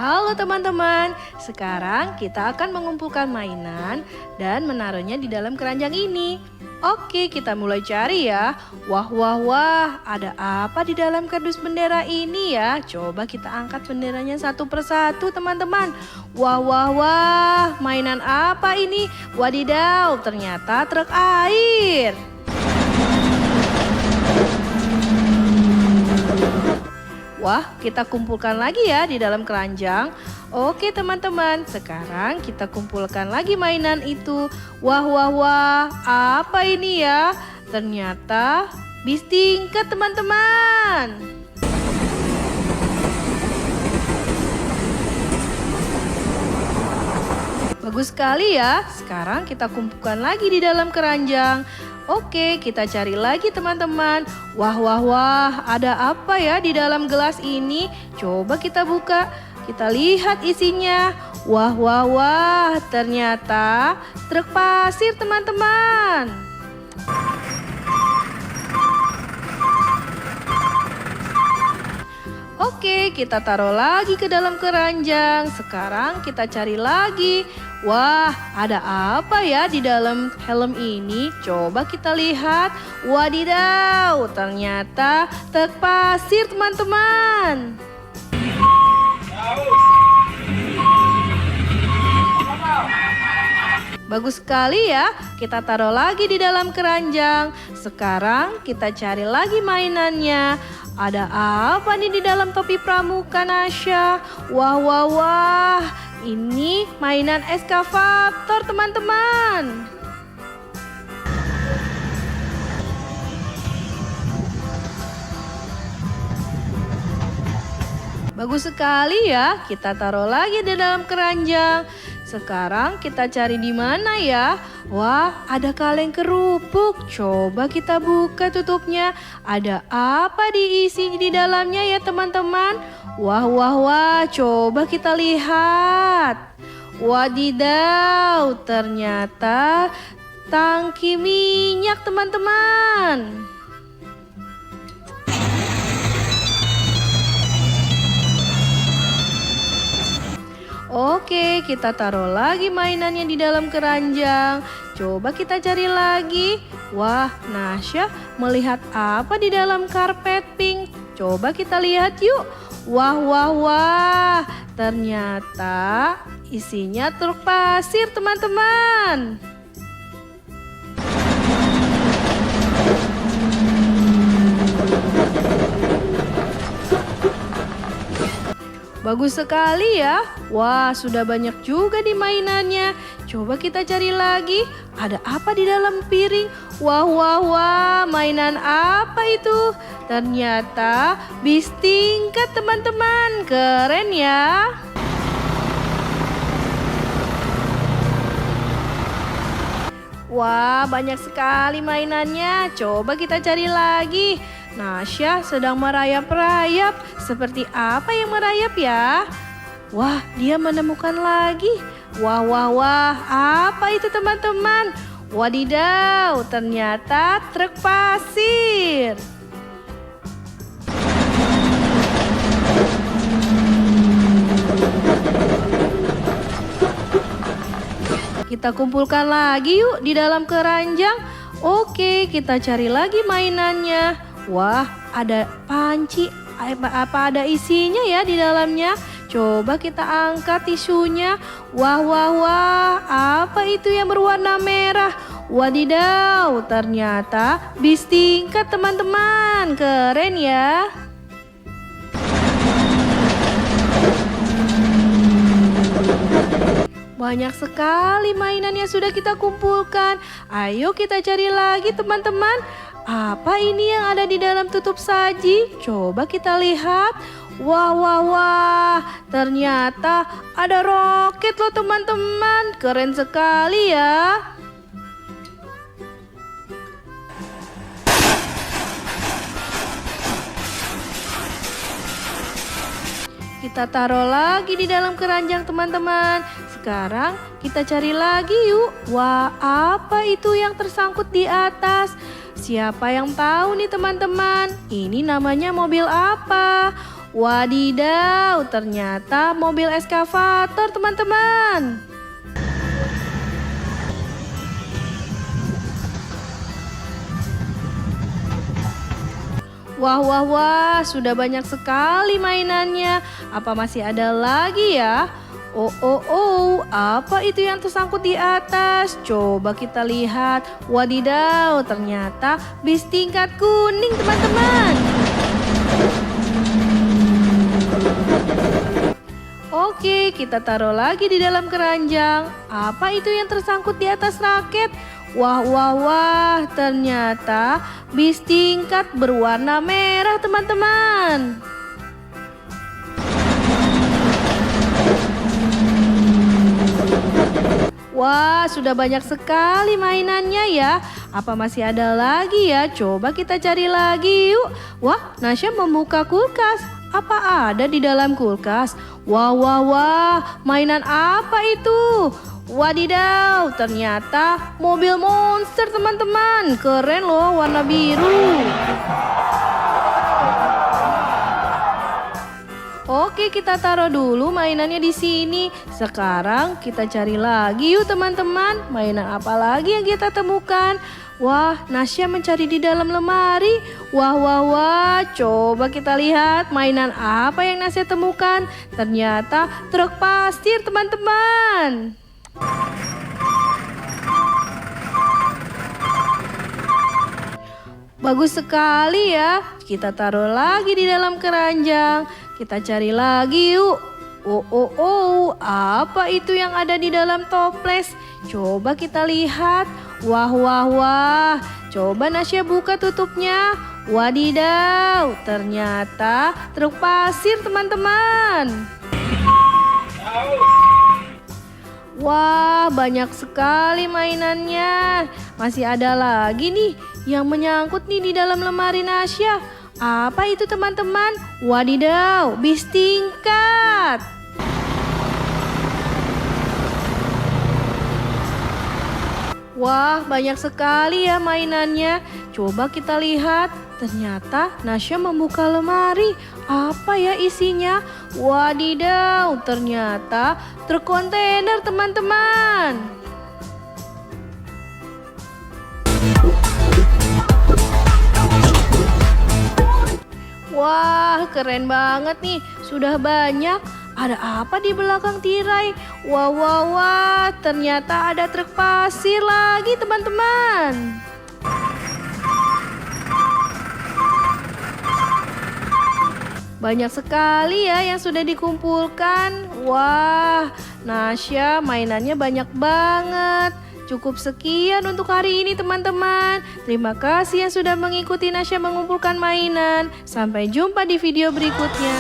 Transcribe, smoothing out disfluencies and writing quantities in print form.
Halo teman-teman, sekarang kita akan mengumpulkan mainan dan menaruhnya di dalam keranjang ini. Oke, kita mulai cari ya. Wah, wah, wah, ada apa di dalam kardus bendera ini ya? Coba kita angkat benderanya satu persatu teman-teman. Wah, wah, wah, mainan apa ini? Wadidaw, ternyata truk air. Wah, kita kumpulkan lagi ya di dalam keranjang. Oke teman-teman, sekarang kita kumpulkan lagi mainan itu. Wah, wah, wah, apa ini ya? Ternyata bis tingkat teman-teman. Bagus sekali ya. Sekarang kita kumpulkan lagi di dalam keranjang. Oke, kita cari lagi teman-teman. Wah, wah, wah, ada apa ya di dalam gelas ini? Coba kita buka, kita lihat isinya. Wah, wah, wah, ternyata truk pasir teman-teman. Oke, kita taruh lagi ke dalam keranjang. Sekarang kita cari lagi. Wah, ada apa ya di dalam helm ini? Coba kita lihat. Wadidaw, ternyata truk pasir teman-teman. Bagus sekali ya, kita taruh lagi di dalam keranjang. Sekarang kita cari lagi mainannya. Ada apa nih di dalam topi pramuka Nasya? Wah, wah, wah, ini mainan eskavator teman-teman. Bagus sekali ya, kita taruh lagi di dalam keranjang. Sekarang kita cari di mana ya? Wah, ada kaleng kerupuk. Coba kita buka tutupnya. Ada apa diisi di dalamnya ya teman-teman? Wah, wah, wah, coba kita lihat. Wadidaw, ternyata tangki minyak teman-teman. Oke, kita taruh lagi mainannya di dalam keranjang. Coba kita cari lagi. Wah, Nasya melihat apa di dalam karpet pink? Coba kita lihat yuk. Wah, wah, wah, ternyata isinya truk pasir teman-teman. Bagus sekali ya. Wah, sudah banyak juga di mainannya. Coba kita cari lagi. Ada apa di dalam piring? Wah, wah, wah, mainan apa itu? Ternyata bis tingkat teman-teman. Keren ya. Wah, banyak sekali mainannya. Coba kita cari lagi. Nasya sedang merayap-rayap. Seperti apa yang merayap ya? Wah, dia menemukan lagi. Wah, wah, wah, apa itu teman-teman? Wadidaw, ternyata truk pasir. Kita kumpulkan lagi yuk di dalam keranjang. Oke, kita cari lagi mainannya. Wah, ada panci. Apa ada isinya ya di dalamnya? Coba kita angkat tisunya. Wah, wah, wah, apa itu yang berwarna merah? Wadidaw, ternyata bis tingkat teman-teman. Keren ya. Banyak sekali mainan yang sudah kita kumpulkan. Ayo kita cari lagi teman-teman. Apa ini yang ada di dalam tutup saji? Coba kita lihat. Wah, wah, wah, ternyata ada roket loh teman-teman. Keren sekali ya. Kita taruh lagi di dalam keranjang teman-teman. Sekarang kita cari lagi yuk. Wah, apa itu yang tersangkut di atas? Siapa yang tahu nih teman-teman? Ini namanya mobil apa? Wadidaw, ternyata mobil eskavator teman-teman. Wah, wah, wah, sudah banyak sekali mainannya. Apa masih ada lagi ya? Oh, oh, oh, apa itu yang tersangkut di atas? Coba kita lihat. Wadidaw, ternyata bis tingkat kuning teman-teman. Oke, kita taruh lagi di dalam keranjang. Apa itu yang tersangkut di atas raket? Wah, wah, wah, ternyata bis tingkat berwarna merah teman-teman. Wah, sudah banyak sekali mainannya ya. Apa masih ada lagi ya? Coba kita cari lagi yuk. Wah, Nasya membuka kulkas. Apa ada di dalam kulkas? Wah, wah, wah, mainan apa itu? Wadidaw, ternyata mobil monster teman-teman. Keren loh, warna biru. Oke, kita taruh dulu mainannya di sini. Sekarang kita cari lagi yuk teman-teman. Mainan apa lagi yang kita temukan? Wah, Nasya mencari di dalam lemari. Wah, wah, wah. Coba kita lihat mainan apa yang Nasya temukan. Ternyata truk pasir teman-teman. Bagus sekali ya. Kita taruh lagi di dalam keranjang. Kita cari lagi yuk. Oh, oh, oh, apa itu yang ada di dalam toples? Coba kita lihat. Wah, wah, wah. Coba Nasya buka tutupnya. Wadidaw, ternyata truk pasir teman-teman. Wah, banyak sekali mainannya. Masih ada lagi nih yang menyangkut nih di dalam lemari Nasya. Apa itu teman-teman? Wadidaw, bis tingkat. Wah, banyak sekali ya mainannya. Coba kita lihat. Ternyata Nasya membuka lemari. Apa ya isinya? Wadidaw, ternyata truk kontainer teman-teman. Wah, keren banget nih. Sudah banyak. Ada apa di belakang tirai? Wah, wah, wah. Ternyata ada truk pasir lagi teman-teman. Banyak sekali ya yang sudah dikumpulkan. Wah, Nasya mainannya banyak banget. Cukup sekian untuk hari ini teman-teman. Terima kasih yang sudah mengikuti Nasya mengumpulkan mainan. Sampai jumpa di video berikutnya.